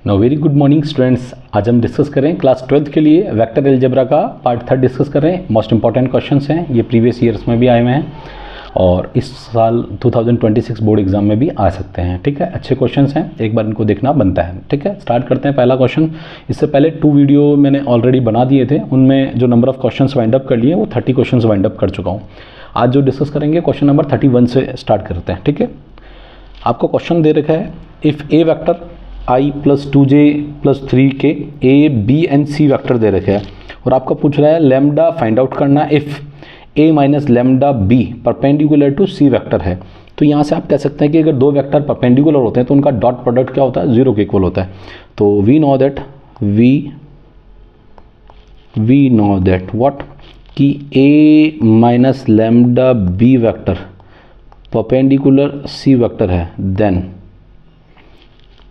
Know very good morning students. आज हम discuss करें क्लास 12th के लिए वेक्टर अलजेब्रा का पार्ट 3 डिस्कस कर रहे हैं। मोस्ट इंपॉर्टेंट क्वेश्चंस हैं, ये प्रीवियस ईयर्स में भी आए हुए हैं और इस साल 2026 बोर्ड एग्जाम में भी आ सकते हैं। ठीक है, अच्छे क्वेश्चंस हैं, एक बार इनको देखना बनता है। ठीक है, स्टार्ट करते हैं। पहला क्वेश्चन, इससे पहले 2 वीडियो मैंने ऑलरेडी बना दिए थे, उनमें जो number of questions wind up कर लिए वो 30 क्वेश्चंस वाइंड अप कर चुका हूँ। आज जो डिस्कस करेंगे क्वेश्चन नंबर 31 से स्टार्ट करते हैं। ठीक है, आपको क्वेश्चन दे रखा है, if a vector i plus 2j plus 3k a b and c vector दे रखे हैं और आपको पूछ रहा है लैम्डा फाइंड आउट करना if a minus lambda b perpendicular to c vector है। तो यहाँ से आप कह सकते हैं कि अगर दो वेक्टर परपेंडिकुलर होते हैं तो उनका डॉट प्रोडक्ट क्या होता है, 0 के इक्वल होता है। तो वी नो दैट व्हाट कि a minus lambda b vector perpendicular c vector है, then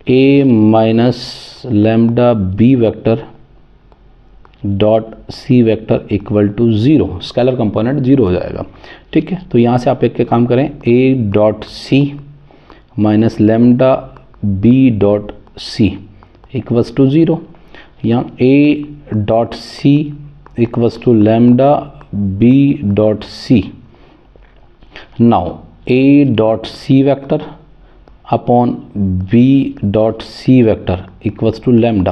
a minus lambda b vector dot c vector equal to 0, scalar component 0 हो जाएगा। ठीक है, तो यहाँ से आप एक के काम करें, a dot c minus lambda b dot c equals to 0, यहाँ a dot c equals to lambda b dot c. Now a dot c vector upon b dot c vector equals to lambda.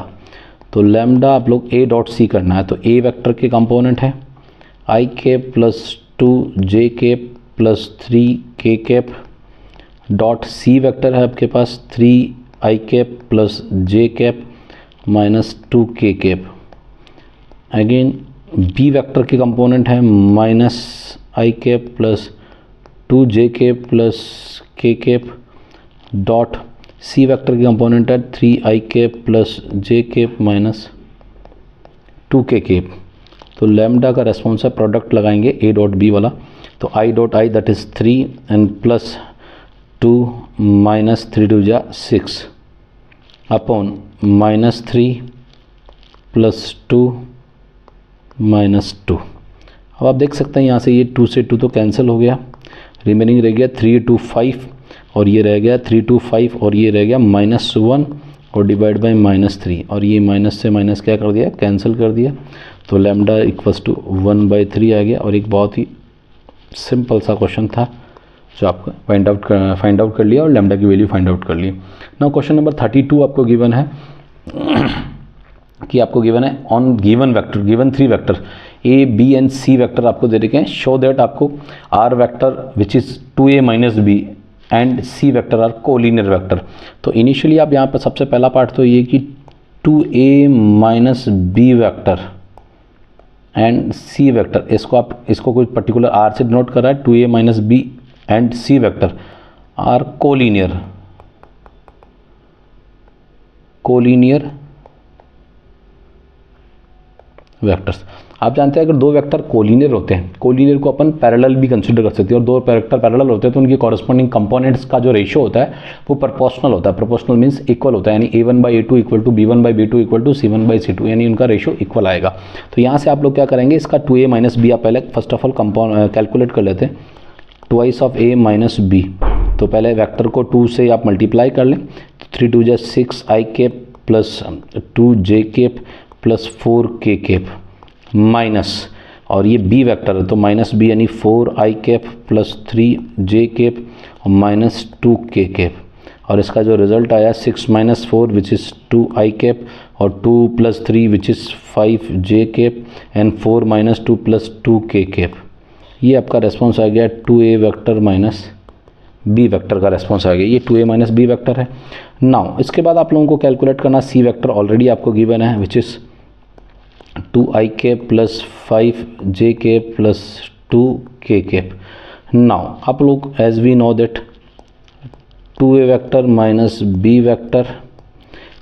तो lambda आप लोग a dot c करना है, तो a vector के component है i cap plus 2j cap plus 3k cap dot c vector है आपके पास 3i cap plus j cap minus 2k cap. Again b vector के कंपोनेंट है minus i cap plus 2j cap plus k cap dot c vector के component है 3i cap plus j cap minus 2k cap. तो lambda का response है, product लगाएंगे a डॉट b वाला, तो i dot i that is 3 and plus 2 minus 3 2 जा 6 अपॉन माइनस 3 प्लस 2 माइनस 2। अब आप देख सकते हैं यहाँ से ये 2 से 2 तो कैंसिल हो गया, रिमेनिंग रह गया 3 2 5 और ये रह गया 3 2 5 और ये रह गया -1 और डिवाइड बाय -3 और ये माइनस से माइनस क्या कर दिया, कैंसिल कर दिया। तो लैम्डा इक्वल्स टू 1/3 आ गया और एक बहुत ही सिंपल सा क्वेश्चन था जो आपको फाइंड आउट कर लिया और लैम्डा की वैल्यू फाइंड आउट कर ली। नाउ क्वेश्चन नंबर 32 आपको गिवन है कि आपको गिवन है on given vector, given 3 vector a b and c vector आपको दे रखे हैं, शो दैट आपको r vector which is 2a minus b and c vector are collinear vector. तो इनिशियली आप यहाँ पर सबसे पहला पार्ट तो ये कि 2a minus b vector and c vector, इसको कोई पर्टिकुलर r से डिनोट कर रहा है, 2a minus b and c vector are collinear vectors. आप जानते हैं अगर दो वेक्टर कोलिनियर होते हैं, कोलिनियर को अपन पैरेलल भी कंसिडर कर सकते हैं, और दो वेक्टर पैरेलल होते हैं तो उनकी कॉरस्पॉन्डिंग कंपोनेंट्स का जो रेशियो होता है वो प्रोपोर्शनल होता है। प्रोपोर्शनल मींस इक्वल होता है, यानी a1/a2 equal to b1/b2 equal to c1/c2, यानी उनका रेशियो इक्वल आएगा। तो यहाँ से आप लोग क्या करेंगे, इसका 2a माइनस बी आप पहले फर्स्ट ऑफ ऑल कैलकुलेट कर लेते हैं, twice of a minus b. तो पहले वेक्टर को 2 से आप मल्टीप्लाई कर लें, तो 3 2 जा 6i cap plus 2j cap plus 4k cap minus, और ये b वेक्टर है तो माइनस b यानी 4i cap plus 3j cap और माइनस 2k कैप, और इसका जो रिजल्ट आया 6 minus 4 which is 2i cap और 2 plus 3 which is 5j cap and 4 minus 2 plus 2k cap. ये आपका रेस्पॉन्स आ गया 2a vector minus b vector का रेस्पॉन्स आ गया, ये 2a माइनस b वेक्टर है। नाउ इसके बाद आप लोगों को कैलकुलेट करना c वेक्टर, ऑलरेडी आपको गिवन है which is 2i cap plus 5j cap plus 2k cap. Now आप लोग as we know that 2a vector minus b vector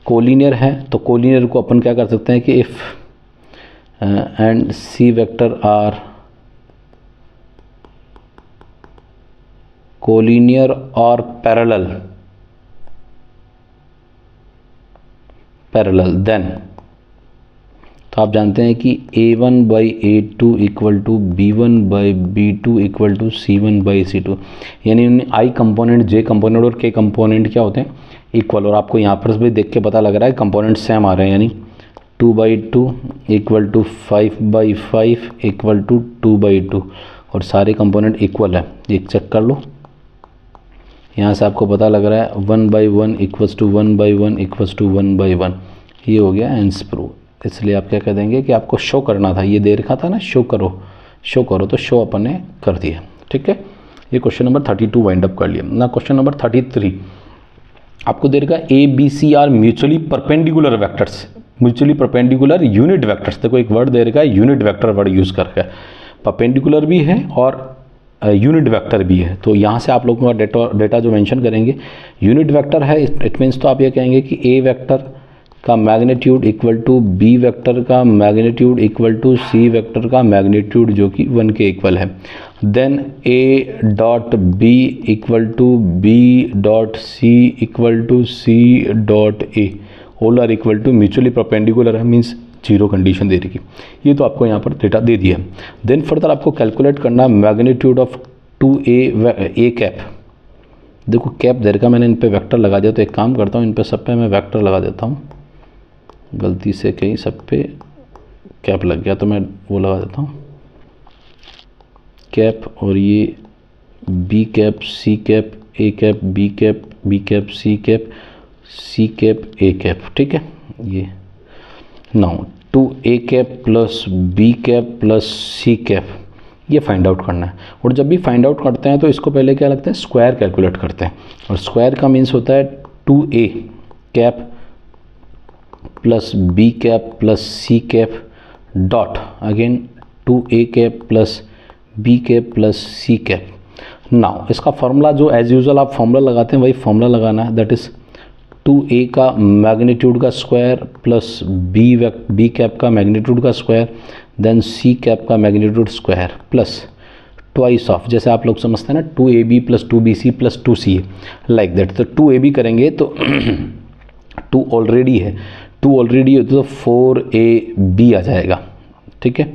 collinear है, तो कोलिनियर को अपन क्या कर सकते हैं कि if and c vector are collinear और पैरेलल देन, तो आप जानते हैं कि a1/a2 equal to b1/b2 equal to c1/c2, यानी आई कंपोनेंट, j कंपोनेंट और k कंपोनेंट क्या होते हैं, इक्वल, और आपको यहाँ पर भी देख के पता लग रहा है कंपोनेंट सेम आ रहे हैं, यानी 2/2 इक्वल टू 5/5 इक्वल टू 2/2, और सारे कंपोनेंट इक्वल है। एक चेक कर लो, यहाँ से आपको पता लग रहा है 1/1 इक्वल्स टू 1/1 इक्वल्स टू 1/1, ये हो गया एंस प्रूव। इसलिए आप क्या कह देंगे कि आपको शो करना था, ये दे रखा था ना शो करो, तो शो अपन ने कर दिया। ठीक है, ये क्वेश्चन नंबर 32 वाइंड अप कर लिया ना। क्वेश्चन नंबर 33 आपको दे रखा a B C are mutually perpendicular vectors, mutually perpendicular unit vectors. देखो एक वर्ड दे रखा है यूनिट वेक्टर वर्ड यूज़ करके, परपेंडिकुलर भी है और यूनिट वेक्टर भी है। तो यहाँ से आप लोगों का डेटा जो मेंशन करेंगे यूनिट वेक्टर है, इट मीन्स तो आप ये कहेंगे कि ए वेक्टर का magnitude equal to b vector का magnitude equal to c vector का मैग्नीट्यूड जो कि 1 के इक्वल है। Then a dot b equal to b dot c equal to c dot a, all are equal to mutually perpendicular है, means zero condition दे रही। ये तो आपको यहाँ पर डेटा दे दिया। देन फर्दर आपको कैलकुलेट करना मैग्नीट्यूड ऑफ 2a कैप। देखो कैप दे रखा, मैंने इन पे वेक्टर लगा दिया, तो एक काम करता हूँ इन पे सब पे मैं वेक्टर लगा देता हूँ, गलती से कहीं सब पे कैप लग गया तो मैं वो लगा देता हूँ कैप, और ये b cap c cap a cap b cap c cap a cap. ठीक है, ये now 2a cap plus b cap plus c cap, ये फाइंड आउट करना है। और जब भी फाइंड आउट करते हैं तो इसको पहले क्या लगता है, स्क्वायर कैलकुलेट करते हैं, और स्क्वायर का मीन्स होता है 2a cap plus b cap plus c cap dot again 2a cap plus b cap plus c cap. Now इसका फॉर्मूला जो एज यूजुअल आप फॉर्मूला लगाते हैं वही फॉर्मूला लगाना है, दैट इज़ 2a का मैग्नीट्यूड का स्क्वायर प्लस बी कैप का मैग्नीट्यूड का स्क्वायर देन सी कैप का magnitude square plus twice of, जैसे आप लोग समझते हैं ना 2ab plus 2bc plus 2ca like that. तो 2ab करेंगे तो 2 ऑलरेडी है, 2 ऑलरेडी है तो 4ab आ जाएगा। ठीक है,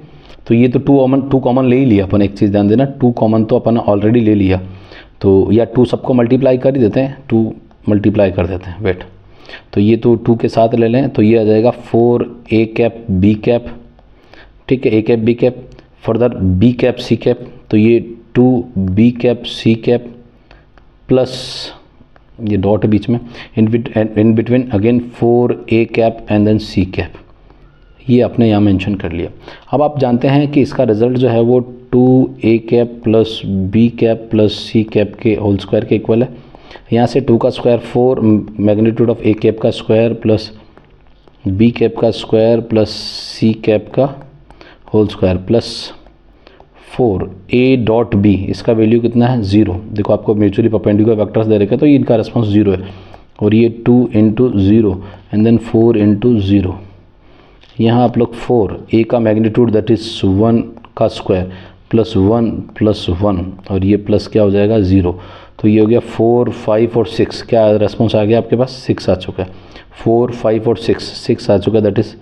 तो ये तो 2 कॉमन ले ही लिया अपन, एक चीज़ ध्यान देना 2 कॉमन तो अपन ऑलरेडी ले लिया, तो या 2 सबको मल्टीप्लाई कर ही देते हैं, 2 मल्टीप्लाई कर देते हैं, वेट। तो ये तो 2 के साथ ले लें तो ये आ जाएगा 4a कैप बी कैप, ठीक है, a cap b cap, further b cap c cap, तो ये 2b cap c cap plus ये डॉट बीच में in between again 4a cap and then c cap, ये आपने यहाँ मेंशन कर लिया। अब आप जानते हैं कि इसका रिजल्ट जो है वो 2a cap plus b cap plus c cap के होल स्क्वायर के इक्वल है। यहाँ से 2 का square 4 magnitude of a cap का स्क्वायर प्लस b कैप का स्क्वायर प्लस c कैप का whole square plus 4a dot b, इसका वैल्यू कितना है 0। देखो आपको म्यूचुअली परपेंडिकुलर वेक्टर्स दे रखे तो इनका रेस्पॉन्स 0 है, और ये 2 इंटू 0 एंड देन 4 इंटू 0। यहाँ आप लोग 4a का मैग्नीट्यूड दैट इज़ 1 का स्क्वायर प्लस 1 प्लस 1, और ये प्लस क्या हो जाएगा 0। तो ये हो गया 4 5 और 6, क्या रेस्पॉन्स आ गया आपके पास 6 आ चुका है, 4 5 और 6 आ चुका है, that is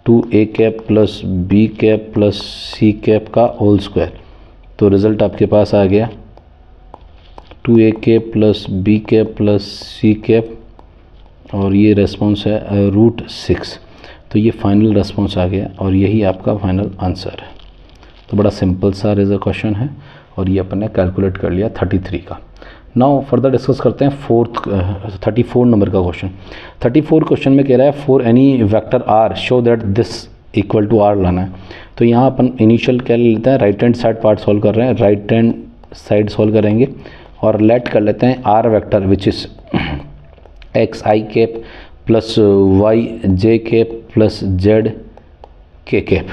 2a cap plus b cap plus c cap का होल स्क्वायर। तो रिज़ल्ट आपके पास आ गया 2a cap plus b cap plus c cap, और ये रेस्पॉन्स है √6। तो ये फाइनल रेस्पॉन्स आ गया और यही आपका फाइनल आंसर है। तो बड़ा सिंपल सा क्वेश्चन है और ये अपन ने कैलकुलेट कर लिया 33 का। नाउ फर्दर डिस्कस करते हैं 34 नंबर का क्वेश्चन। 34 क्वेश्चन में कह रहा है for any vector r show that this equal to r लाना है। तो यहाँ अपन इनिशियल क्या लेते हैं, right hand side part solve कर रहे हैं, राइट हैंड साइड सॉल्व करेंगे और लेट कर लेते हैं r vector which is x i cap plus y j cap plus z k cap,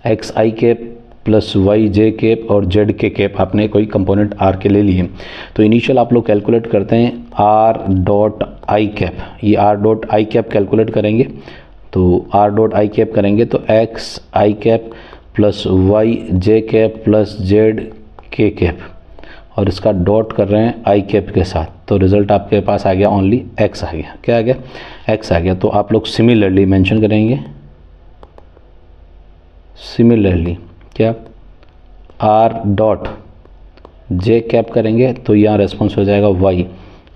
x i cap plus y j cap और z k cap आपने कोई कंपोनेंट आर के ले लिए। तो इनिशियल आप लोग कैलकुलेट करते हैं आर डॉट आई कैप, ये R dot I cap calculate करेंगे। तो आर डॉट आई कैप करेंगे तो x i cap plus y j cap plus z k cap, और इसका डॉट कर रहे हैं आई कैप के साथ। तो रिज़ल्ट आपके पास आ गया ओनली एक्स आ गया, क्या आ गया एक्स आ गया। तो आप लोग सिमिलरली मेंशन करेंगे, सिमिलरली क्या आर डॉट जे कैप करेंगे तो यहाँ रेस्पॉन्स हो जाएगा वाई,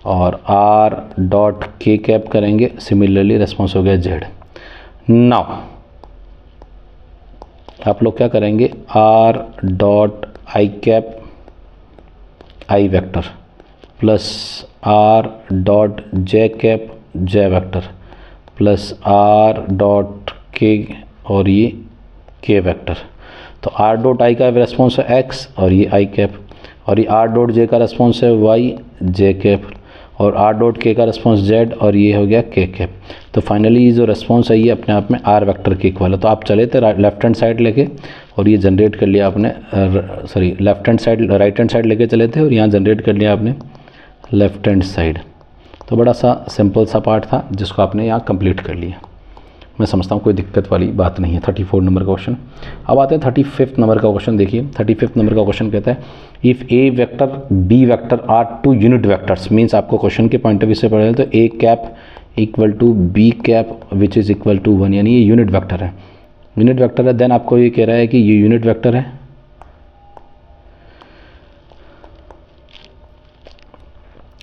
और आर डॉट के कैप करेंगे, सिमिलरली रेस्पॉन्स हो गया जेड। नाउ आप लोग क्या करेंगे, R dot I cap I vector plus R dot J cap J vector plus R dot के और ये के वेक्टर। तो आर डॉट आई का रेस्पॉन्स है एक्स और ये आई कैप, और ये आर डॉट जे का रेस्पॉन्स है वाई जे कैप, और आर डॉट के का रेस्पॉन्स जेड और ये हो गया के कैप। तो फाइनली ये जो रेस्पॉन्स है ये अपने आप में आर वेक्टर के इक्वल है। तो आप चले थे लेफ्ट हैंड साइड लेके और ये जनरेट कर लिया आपने, sorry left hand side right hand side लेके चले थे और यहाँ जनरेट कर लिया आपने लेफ्ट हैंड साइड। तो बड़ा सा सिंपल सा पार्ट था जिसको आपने यहाँ कंप्लीट कर लिया। मैं समझता हूँ कोई दिक्कत वाली बात नहीं है। 34 नंबर का क्वेश्चन। अब आते हैं 35 नंबर का क्वेश्चन। देखिए 35 नंबर का क्वेश्चन कहता है if a vector b vector are two unit vectors, means आपको क्वेश्चन के पॉइंट ऑफ व्यू से पढ़े तो a cap equal to b cap which is equal to 1, यानी ये यूनिट वेक्टर है, यूनिट वेक्टर है। देन आपको ये कह रहा है कि ये यूनिट वेक्टर है,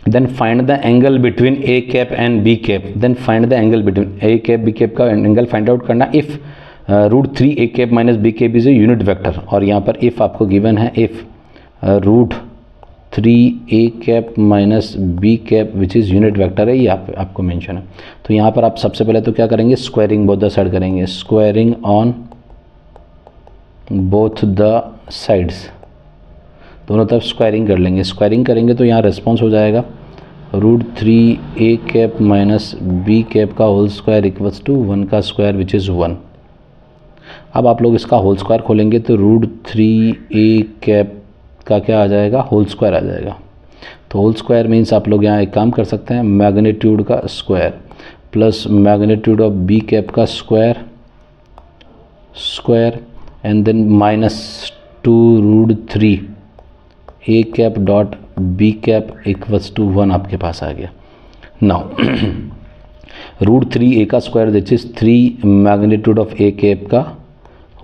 then find the angle between a cap and b cap, then find the angle between a cap b cap का एंगल फाइंड आउट करना if √3 a cap minus b cap is a unit vector. और यहाँ पर if आपको given है if √3 a cap minus b cap which is unit vector है, ये आपको मेंशन है। तो यहाँ पर आप सबसे पहले तो क्या करेंगे, स्क्वायरिंग बोथ द साइड करेंगे, squaring on both the sides, दोनों तरफ स्क्वायरिंग कर लेंगे। स्क्वायरिंग करेंगे तो यहाँ रेस्पॉन्स हो जाएगा √3 a cap minus b cap का होल स्क्वायर इक्वल्स टू 1 का स्क्वायर विच इज़ 1। अब आप लोग इसका होल स्क्वायर खोलेंगे तो √3 a कैप का क्या आ जाएगा, होल स्क्वायर आ जाएगा। तो होल स्क्वायर मीन्स आप लोग यहाँ एक काम कर सकते हैं, मैग्नीट्यूड का square plus magnitude of b cap का square and then minus 2√3 a cap dot b cap equals to 1 आपके पास आ गया। नाउ √3 a का square this is 3 magnitude of a cap का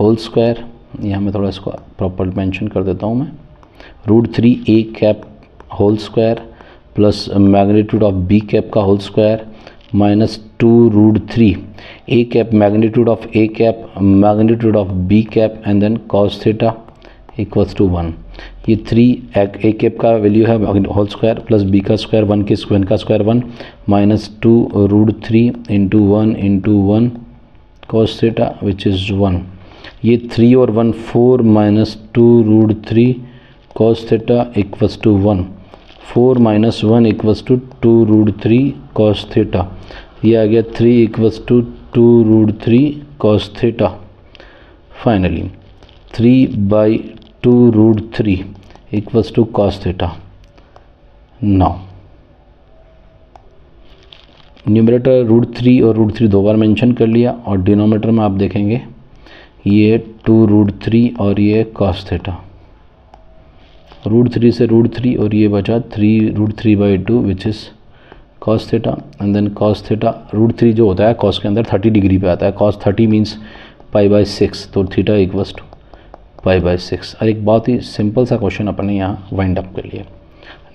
होल स्क्वायर, यहाँ मैं थोड़ा इसको प्रॉपर मेंशन कर देता हूँ मैं, √3 a cap whole square plus magnitude of b cap का whole square minus 2√3 a cap magnitude of a cap magnitude of b cap and then cos theta equals to 1। ये 3 a कैप का value है whole square plus b का square 1 के square का square 1 minus 2√3 into 1 cos theta which is 1। ये 3 और 1 4 minus 2√3 cos theta equals to 1, 4 minus 1 equals to 2√3 cos theta, ये आ गया 3 equals to 2√3 cos theta. Finally 3/2√3 equals to cos theta. Now numerator √3 और √3 दो बार मेंशन कर लिया और डिनोमिनेटर में आप देखेंगे ये 2√3 और ये cos थीटा, √3 से √3 और ये बचा 3√3/2 which is cos theta and then cos theta. √3 जो होता है cos के अंदर 30 डिग्री पे आता है, cos 30 मीन्स π/6, तो थीटा इक्वल्स टू π/6। और एक बहुत ही सिंपल सा क्वेश्चन अपने यहाँ वाइंड अप कर लिए।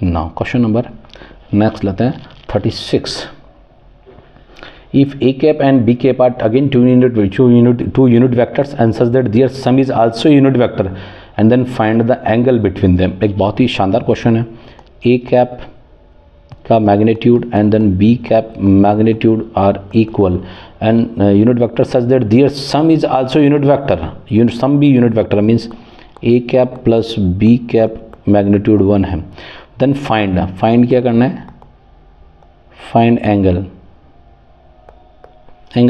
नाउ क्वेश्चन नंबर नेक्स्ट लेते हैं 36। If a cap and b cap are again two unit vectors and such that their sum is also unit vector and then find the angle between them. एक बहुत ही शानदार question है। a cap का magnitude and then b cap magnitude are equal and unit vector such that their sum is also unit vector, sum भी unit vector means a cap plus b cap magnitude 1 है। then find क्या करना है, find angle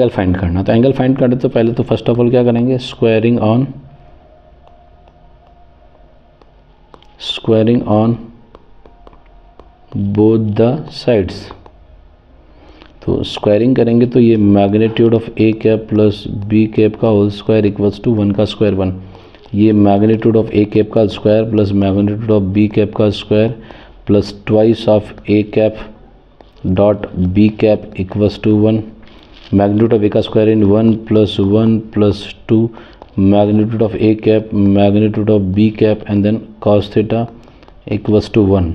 find करना। तो angle find करने तो पहले तो फर्स्ट ऑफ ऑल क्या करेंगे, squaring on both the sides. तो स्क्वायरिंग करेंगे तो ये magnitude of a cap plus b cap का होल स्क्वायर इक्वल्स टू 1 का स्क्वायर 1, ये मैग्नीट्यूड ऑफ a कैप का square plus magnitude of b cap का square plus twice of a cap dot b cap equals to 1, magnitude of a का square इन 1 plus 2 magnitude of a cap magnitude of b cap and then cos theta equals to 1।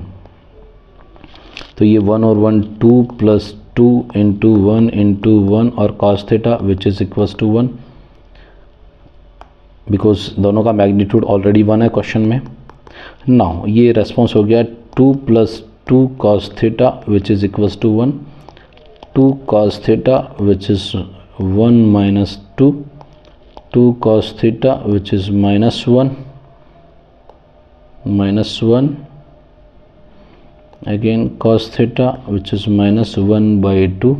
तो ये 1 और 1 2 plus 2 into 1 और cos theta which is equals to 1, because दोनों का magnitude already 1 है question में। नाउ ये रेस्पॉन्स हो गया 2 plus 2 cos theta which is equals to 1, 2 cos theta which is 1 minus 2, 2 cos theta which is minus 1 again cos theta which is minus 1 by 2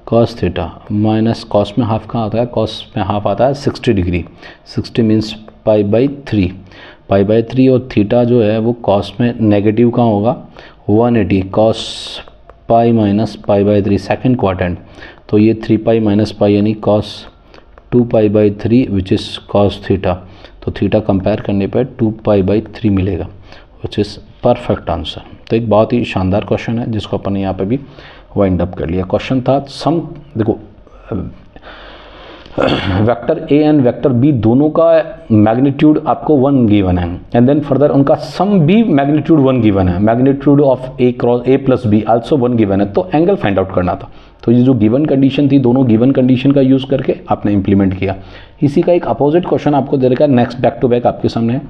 cos theta minus cos में half कहाँ आता है, cos में half आता है 60 degree, 60 means pi by 3 और theta जो है वो cos में नेगेटिव कहाँ होगा 180 cos pi minus pi by 3 second quadrant, तो ये 3 पाई माइनस पाई यानी cos 2 pi by 3 which is cos theta, तो थीटा कंपेयर करने पर 2 पाई बाई 3 मिलेगा विच इज़ परफेक्ट आंसर। तो एक बहुत ही शानदार क्वेश्चन है जिसको अपन ने यहाँ पे भी वाइंड अप कर लिया। क्वेश्चन था सम, देखो vector a and vector b दोनों का मैग्नीट्यूड आपको 1 गिवन है एंड देन फर्दर उनका सम भी मैग्नीट्यूड 1 गिवन है, magnitude of a cross A plus be also 1 given है, तो एंगल फाइंड आउट करना था। तो ये जो गिवन कंडीशन थी, दोनों गिवन कंडीशन का यूज़ करके आपने इंप्लीमेंट किया। इसी का एक अपोजिट क्वेश्चन आपको दे रखा है, नेक्स्ट बैक टू बैक आपके सामने है।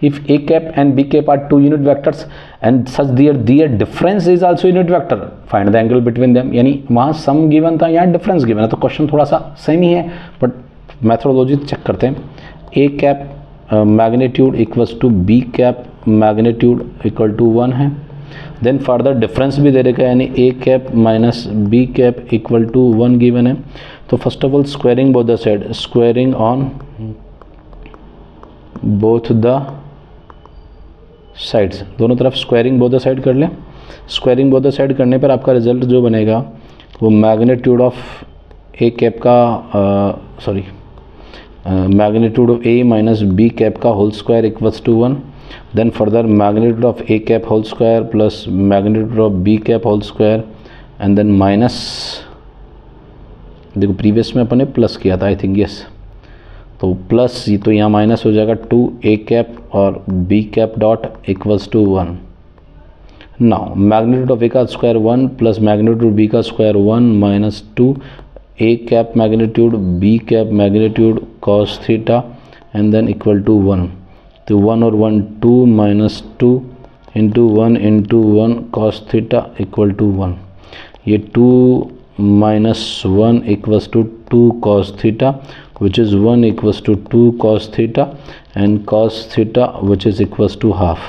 If a cap and b cap are 2 unit vectors and such their difference is also unit vector, find the angle between them, यानी वहाँ सम गिवन था, यहाँ डिफरेंस गिवन है, तो क्वेश्चन थोड़ा सा सेम ही है बट मैथोडोलॉजी चेक करते हैं। A cap magnitude equals to b cap magnitude equal to 1 है, देन फर्दर डिफरेंस भी दे रखा है यानी a cap minus b cap equal to 1 given है। तो first of all squaring both the side, squaring on both the sides, दोनों तरफ squaring both the side कर लें। स्क्वायरिंग बोथ द साइड करने पर आपका रिजल्ट जो बनेगा वो मैग्नीट्यूड ऑफ ए कैप का magnitude of a minus b cap का whole square equals to 1, then further magnitude of a cap whole square plus magnitude of b cap whole square and then minus, देखो previous में अपन ने plus किया था I think, yes, तो plus तो यहाँ माइनस हो जाएगा 2 ए कैप और b cap dot equals to 1। Now magnitude of a का स्क्वायर 1 प्लस मैग्नीट्यूड बी का square 1 minus 2 a cap magnitude b cap magnitude cos theta and then equal to 1, तो 1 और 1 2 minus 2 into 1 cos theta equal to 1, ये 2 minus 1 equals to 2 cos theta which is 1 equals to 2 cos theta and cos theta which is equals to half,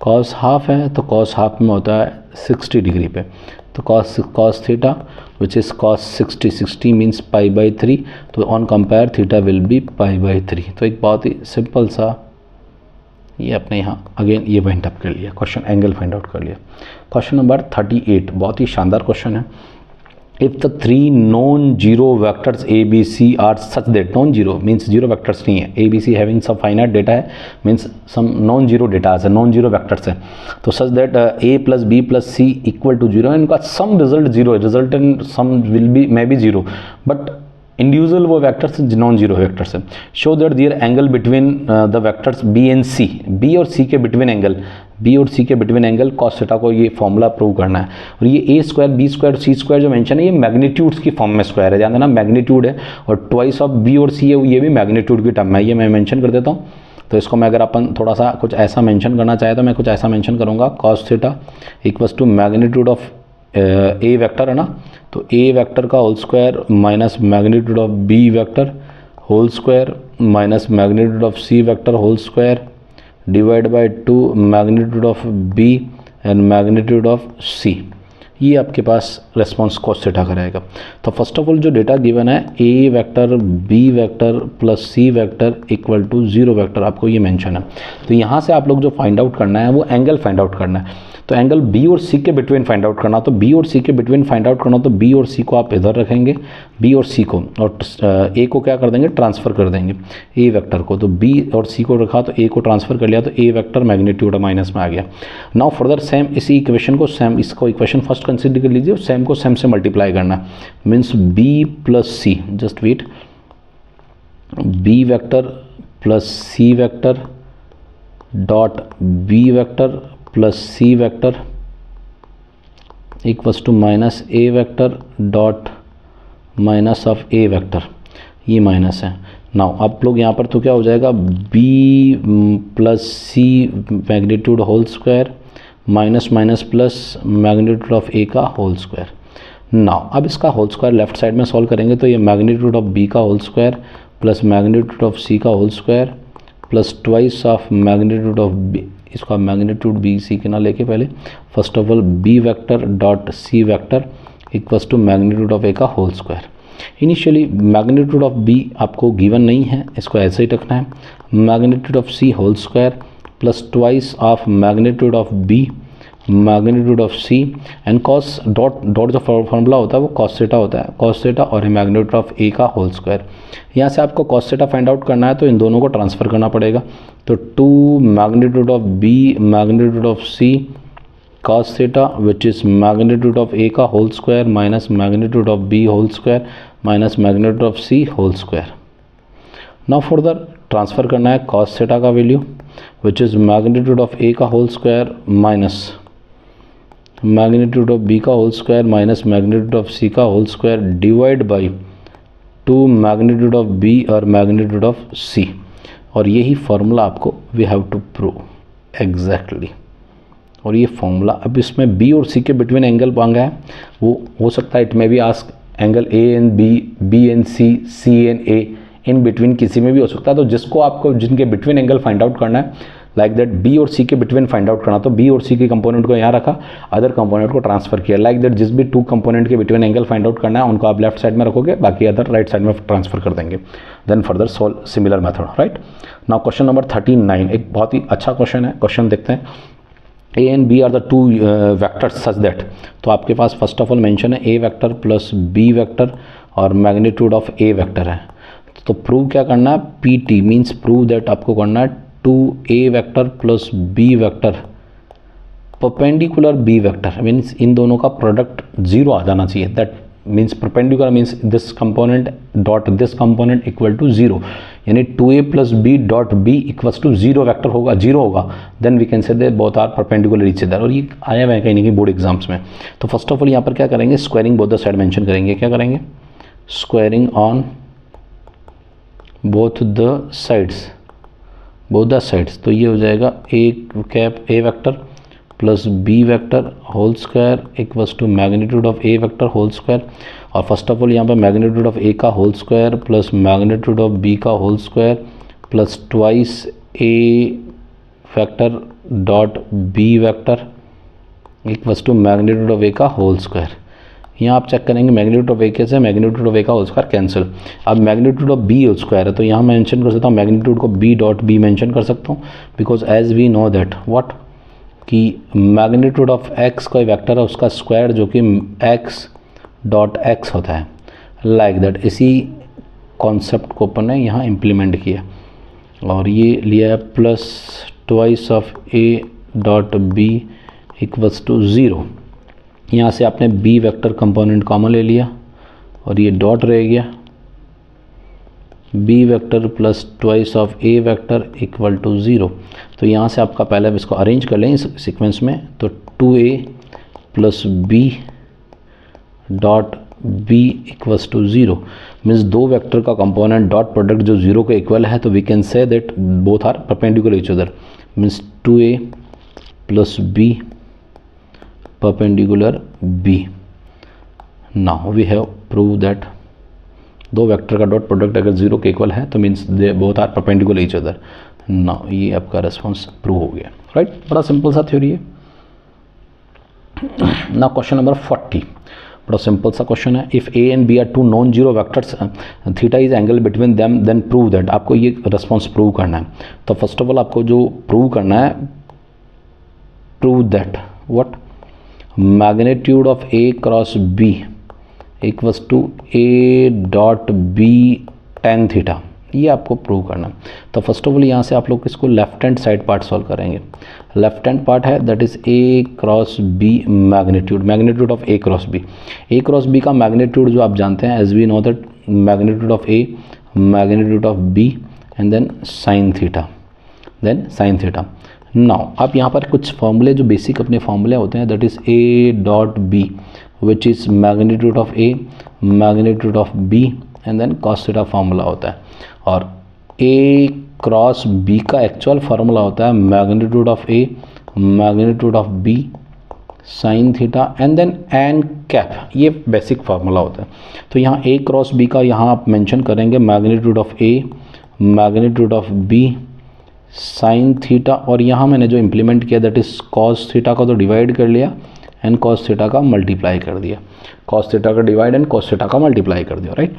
cos half है तो cos half में होता है 60 degree पे, तो cos theta which is cos 60 means pi by 3, तो on compare theta will be pi by 3। तो एक बहुत ही सिंपल सा ये अपने यहाँ अगेन ये फाइंड अप कर लिया, क्वेश्चन एंगल फाइंड आउट कर लिया। क्वेश्चन नंबर 38 बहुत ही शानदार क्वेश्चन है। If the 3 non-zero vectors a, b, c are such that non-zero means zero vectors नहीं है, a, b, c having some finite data है means some non-zero data है, non-zero vectors है, तो such that a plus b plus c equal to 0 इनका some result 0 है, resultant sum will be may be 0 but individual वो vectors non zero vectors है। Show that their angle between the vectors B and C, B और C के between angle, B और C के between angle cos theta को ये formula prove करना है। और ये ए स्क्वायर बी स्क्वायर सी स्क्वायर जो मेंशन है ये मैग्नीट्यूड्स की फॉर्म में स्क्वायर है, ध्यान देना मैग्नीट्यूड है, और ट्वाइस ऑफ बी और सी है ये भी मैग्नीट्यूड की टर्म है, ये मैं मेंशन कर देता हूँ। तो इसको मैं अगर अपन थोड़ा सा कुछ ऐसा मेंशन करना चाहे तो मैं कुछ ऐसा मेंशन करूँगा, cos theta equals to magnitude of a vector है ना, तो ए वेक्टर का whole square minus magnitude of b vector whole square minus magnitude of c vector whole square divide by 2 magnitude of b and magnitude of c, ये आपके पास response cos theta का रहेगा। तो फर्स्ट ऑफ ऑल जो data given है a vector b vector plus c vector equal to 0 vector, आपको ये मेंशन है। तो यहाँ से आप लोग जो फाइंड आउट करना है वो एंगल फाइंड आउट करना है, तो एंगल बी और सी के बिटवीन फाइंड आउट करना, तो बी और सी के बिटवीन फाइंड आउट करना, तो बी और सी को आप इधर रखेंगे, बी और सी को, और ए को क्या कर देंगे ट्रांसफ़र कर देंगे ए वेक्टर को, तो बी और सी को रखा तो ए को ट्रांसफ़र कर लिया, तो ए वेक्टर मैग्नीट्यूड माइनस में आ गया। नाउ फर्दर सेम इसी इक्वेशन को सेम इसको इक्वेशन फर्स्ट कंसिडर कर लीजिए, सेम को सेम से मल्टीप्लाई करना means b plus c, just wait, b vector plus c vector dot b vector plus c vector equals to minus A vector dot minus of a vector, ये minus है। Now आप लोग यहाँ पर तो क्या हो जाएगा, b plus c magnitude whole square minus minus plus magnitude of a का होल स्क्वायर। नाउ अब इसका होल स्क्वायर लेफ्ट साइड में सॉल्व करेंगे तो ये मैग्नीट्यूड ऑफ बी का whole square plus magnitude of c का whole square plus twice of magnitude of b, इसका मैग्नीट्यूड बी सी के ना लेके पहले first of all b vector dot c vector equals to magnitude of a का whole square. Initially magnitude of b आपको given नहीं है, इसको ऐसे ही रखना है, magnitude of c whole square plus twice of magnitude of b magnitude of c and cos dot dot जो फॉर्मूला होता है वो कॉस थीटा होता है, कॉस थीटा और मैग्नीट्यूड ऑफ ए का होल स्क्वायर। यहाँ से आपको कॉस थीटा फाइंड आउट करना है तो इन दोनों को ट्रांसफर करना पड़ेगा, तो 2 magnitude of b magnitude of c cos theta which is magnitude of a का whole square minus magnitude of b whole square minus magnitude of c whole square। now further transfer करना है cos theta का value which is magnitude of a का whole square minus magnitude of b का whole square minus magnitude of c का whole square divide by 2 magnitude of b और magnitude of c, और यही formula आपको we have to prove exactly। और ये formula अब इसमें b और c के बिटवीन एंगल मांगा है, वो हो सकता है इट में भी ask angle a and b, b and c, c and a, in between किसी में भी हो सकता है। तो जिसको आपको जिनके बिटवीन एंगल फाइंड आउट करना है लाइक दैट b और c के बिटवीन फाइंड आउट करना, तो b और c के कंपोनेंट को यहाँ रखा, अदर कंपोनेंट को ट्रांसफर किया लाइक दैट। जिस भी 2 कंपोनेंट के बिटवीन एंगल फाइंड आउट करना है उनको आप लेफ्ट साइड में रखोगे, बाकी अदर राइट साइड में ट्रांसफर कर देंगे, then further solve similar method, right. Now question number 39 एक बहुत ही अच्छा क्वेश्चन है। क्वेश्चन देखते हैं, a and b are the 2 vectors such that, तो आपके पास फर्स्ट ऑफ ऑल मेंशन है a vector plus b vector और मैग्नीट्यूड ऑफ ए वेक्टर है। तो प्रूव क्या करना है, p t means prove that आपको करना है 2a vector plus b vector perpendicular b vector, means इन दोनों का प्रोडक्ट 0 आ जाना चाहिए। That means perpendicular means this component dot this component equal to 0, यानी 2a plus b dot b equals to 0 vector होगा, 0 होगा, then we can say they both are perpendicular each other. और ये आया हुआ है कहीं ना कहीं बोर्ड एग्जाम्स में। तो फर्स्ट ऑफ ऑल यहाँ पर क्या करेंगे, squaring both the side mention करेंगे। क्या करेंगे, squaring on both the sides, तो ये हो जाएगा a cap a vector plus b vector whole square equals to magnitude of a vector whole square. और फर्स्ट ऑफ ऑल यहाँ पर मैग्नीट्यूड ऑफ ए का whole square plus magnitude of b का whole square plus twice a vector dot b vector equals to magnitude of a का whole square. यहाँ आप check करेंगे magnitude of ए कैसे, magnitude of a का whole square cancel. अब magnitude of b whole square है तो यहाँ मेंशन कर सकता हूँ मैग्नीट्यूड को बी डॉट बी मेंशन कर सकता हूँ, because as we know that what कि मैग्नीट्यूड ऑफ एक्स कोई वेक्टर है उसका स्क्वायर जो कि एक्स डॉट एक्स होता है, लाइक दैट। इसी कॉन्सेप्ट को अपन ने यहाँ इम्प्लीमेंट किया और ये लिया plus twice of a dot b equals to 0। यहाँ से आपने बी वेक्टर कंपोनेंट कॉमन ले लिया और ये डॉट रह गया, b vector plus twice of a vector equal to 0। तो यहाँ से आपका पहले इसको अरेंज कर लें इस सीक्वेंस में, तो 2a plus b dot b equals to 0 means 2 vector का कंपोनेंट डॉट प्रोडक्ट जो 0 के इक्वल है, तो we can say that both are perpendicular each other, means 2a plus b perpendicular b। now we have proved that 2 vector का dot product अगर 0 के equal है तो means they both are perpendicular each other. Now ये आपका response prove हो गया, right. बड़ा सिंपल सा थ्योरी है। नाउ क्वेश्चन नंबर 40 बड़ा सिंपल सा क्वेश्चन है। If a and b are 2 non zero vectors, theta is angle between them, then prove that. आपको ये रेस्पॉन्स प्रूव करना है। तो फर्स्ट ऑफ ऑल आपको जो प्रूव करना है, prove that what magnitude of a cross b equals to a dot b tan theta, ये आपको प्रूव करना है। तो फर्स्ट ऑफ ऑल यहाँ से आप लोग इसको left hand side part solve करेंगे। लेफ्ट हैंड पार्ट है that is a cross b magnitude of a cross b. A cross b का मैग्नीट्यूड जो आप जानते हैं, as we know that magnitude of a magnitude of b and then sine theta, now आप यहाँ पर कुछ फॉर्मूले जो बेसिक अपने फॉर्मूले होते हैं, that is a dot b which is magnitude of a magnitude of b and then cos theta formula होता है, और ए क्रॉस बी का एक्चुअल फार्मूला होता है magnitude of a magnitude of b sine theta and then n cap, ये basic formula होता है। तो यहाँ ए क्रॉस बी का यहाँ आप मेंशन करेंगे magnitude of a magnitude of b sine theta, और यहाँ मैंने जो इम्प्लीमेंट किया दैट इज़ कॉस थीटा का तो डिवाइड कर लिया एंड कॉस थीटा का मल्टीप्लाई कर दिया, कॉस थीटा का डिवाइड एंड कॉस थीटा का मल्टीप्लाई कर दिया, राइट।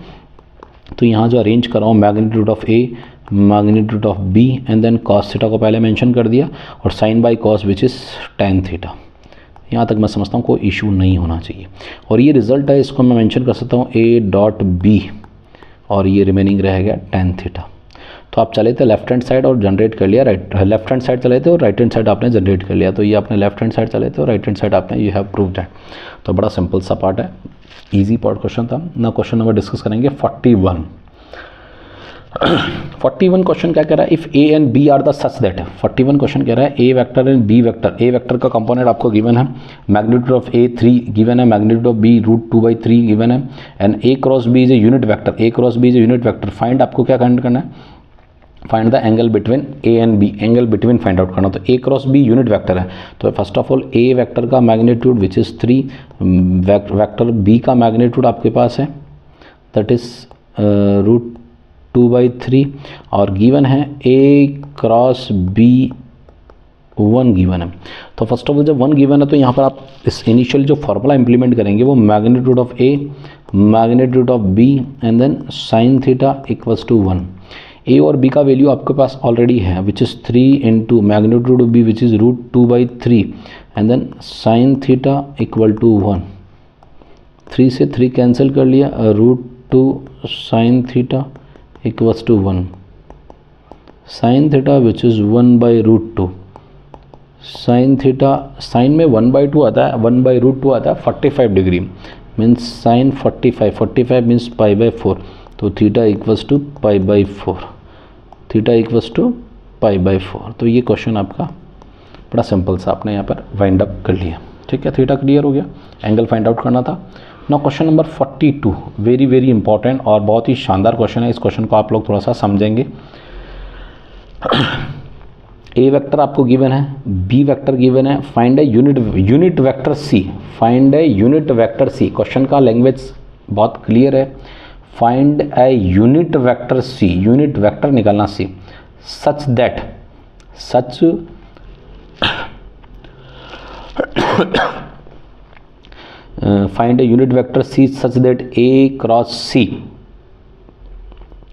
तो यहाँ जो अरेंज कर रहा हूँ magnitude of a magnitude of b and then cos theta को पहले मेंशन कर दिया और sine by cos which is tan theta. यहाँ तक मैं समझता हूँ कोई इशू नहीं होना चाहिए, और ये रिजल्ट है, इसको मैं मेंशन कर सकता हूँ ए डॉट बी, और ये रिमेनिंग रह गया टेन थीटा। तो आप चले थे लेफ्ट हैंड साइड और जनरेट कर लिया, राइट लेफ्ट हैंड साइड चले थे और राइट हैंड साइड आपने जनरेट कर लिया। तो ये आपने लेफ्ट हैंड साइड चले थे और राइट हैंड साइड आपने यू हैव प्रूव्ड दैट। तो बड़ा सिंपल सा पार्ट है, इजी पार्ट क्वेश्चन था ना। क्वेश्चन नंबर डिस्कस करेंगे 41 क्वेश्चन क्या कह रहा है, if a and b are the such that. 41 question कह रहा है a vector and b vector, a vector का कंपोनेंट आपको गिवन है, मैग्नीट्यूड ऑफ ए 3 गिवन है, मैग्नीट्यूड ऑफ बी √2/3 गिवन है, and a cross b is a unit vector, a cross b is a unit vector. Find, आपको क्या find करना है, find the angle between a and b, angle between find out करना। तो a cross b unit vector है, तो first of all a vector का magnitude which is 3, vector B का मैग्नीट्यूड आपके पास है दैट इज़ √2/3, और गिवन है ए क्रॉस बी 1 गिवन है। तो फर्स्ट ऑफ ऑल जब 1 गिवन है तो यहाँ पर आप इस इनिशियल जो फॉर्मूला इंप्लीमेंट करेंगे वो magnitude of a magnitude of b and then sine theta equals to 1। A और बी का वैल्यू आपके पास ऑलरेडी है which is 3 into magnitude of b which is √2/3 and then sine theta equal to 1। 3 से 3 cancel कर लिया, √2 sine theta equals to 1, sine theta which is 1/√2, sine theta, sine में 1/2 आता है, 1/√2 आता है 45 डिग्री, मीन्स साइन 45 मीन्स π/4, तो theta equals to π/4, theta equals to π/4। तो ये क्वेश्चन आपका बड़ा सिंपल सा आपने यहाँ पर वाइंड अप कर लिया, ठीक है। थीटा क्लियर हो गया, एंगल फाइंड आउट करना था। Now question number 42 very very important और बहुत ही शानदार क्वेश्चन है। इस क्वेश्चन को आप लोग थोड़ा सा समझेंगे। ए वेक्टर आपको गिवन है, बी वेक्टर गिवन है, find a unit vector c, find a unit vector c. Question का लैंग्वेज बहुत क्लियर है, find a unit vector c, unit vector निकालना c, such that, such find a unit vector c such that A cross c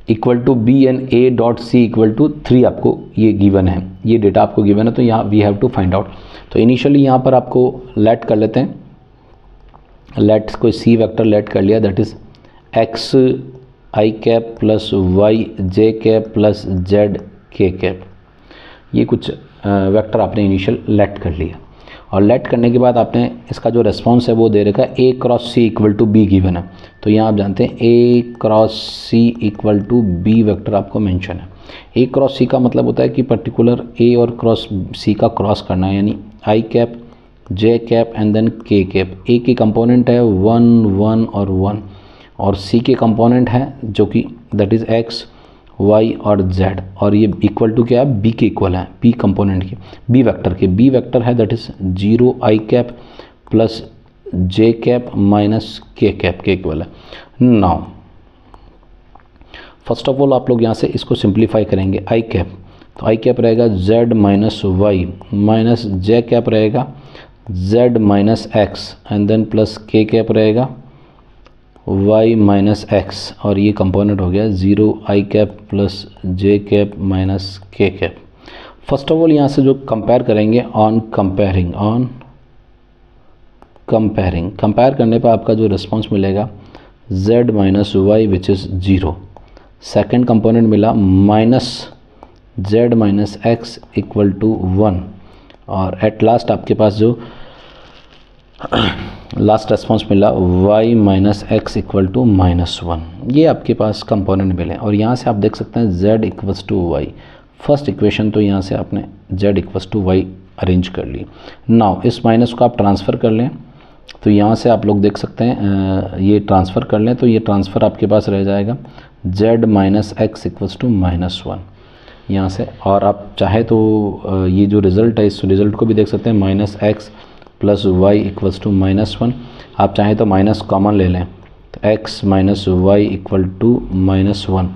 equal to b and a dot c equal to 3 आपको ये given है, ये data आपको given है। तो यहाँ we have to find out. तो initially यहाँ पर आपको लेट कर लेते हैं, लेट कोई सी वेक्टर लेट कर लिया that is x i cap plus y j cap plus z k cap, ये कुछ वेक्टर आपने इनिशियल लेट कर लिया। और लेट करने के बाद आपने इसका जो रेस्पॉन्स है वो दे रखा है a cross c equal to b given है। तो यहाँ आप जानते हैं a cross c equal to b vector आपको मेंशन है। ए क्रॉस सी का मतलब होता है कि पर्टिकुलर ए और क्रॉस सी का क्रॉस करना है, यानी i cap j cap and then k cap. A के कंपोनेंट है 1 1 और 1, और सी के कंपोनेंट है जो कि दैट इज़ एक्स वाई और जेड, और ये इक्वल टू क्या है, बी के इक्वल है, बी कंपोनेंट के, बी वेक्टर के। बी वेक्टर है that is 0 i cap plus J cap minus के कैप के इक्वल है। नाउ फर्स्ट ऑफ ऑल आप लोग यहाँ से इसको सिंप्लीफाई करेंगे, आई कैप, तो आई कैप रहेगा जेड माइनस वाई माइनस जे कैप रहेगा z minus x and then plus k cap रहेगा y माइनस एक्स, और ये कंपोनेंट हो गया 0 i cap plus J cap minus के कैप। फर्स्ट ऑफ ऑल यहाँ से जो कंपेयर करेंगे ऑन कंपेयरिंग, कंपेयर करने पर आपका जो रिस्पॉन्स मिलेगा z minus y which is 0, second component मिला minus z minus x equal to 1, और एट लास्ट आपके पास जो लास्ट रेस्पॉन्स मिला y minus x equal to -1। ये आपके पास कंपोनेंट मिले, और यहाँ से आप देख सकते हैं z equals to y. First equation तो यहाँ से आपने z equals to y arrange कर ली। नाउ इस माइनस को आप ट्रांसफ़र कर लें, तो यहाँ से आप लोग देख सकते हैं ये ट्रांसफ़र कर लें तो ये ट्रांसफ़र आपके पास रह जाएगा z minus x equals to -1 यहाँ से। और आप चाहे तो ये जो रिज़ल्ट है इस रिज़ल्ट को भी देख सकते हैं, minus x plus y equals to -1। आप चाहें तो माइनस कॉमन ले लें, तो x minus y equal to -1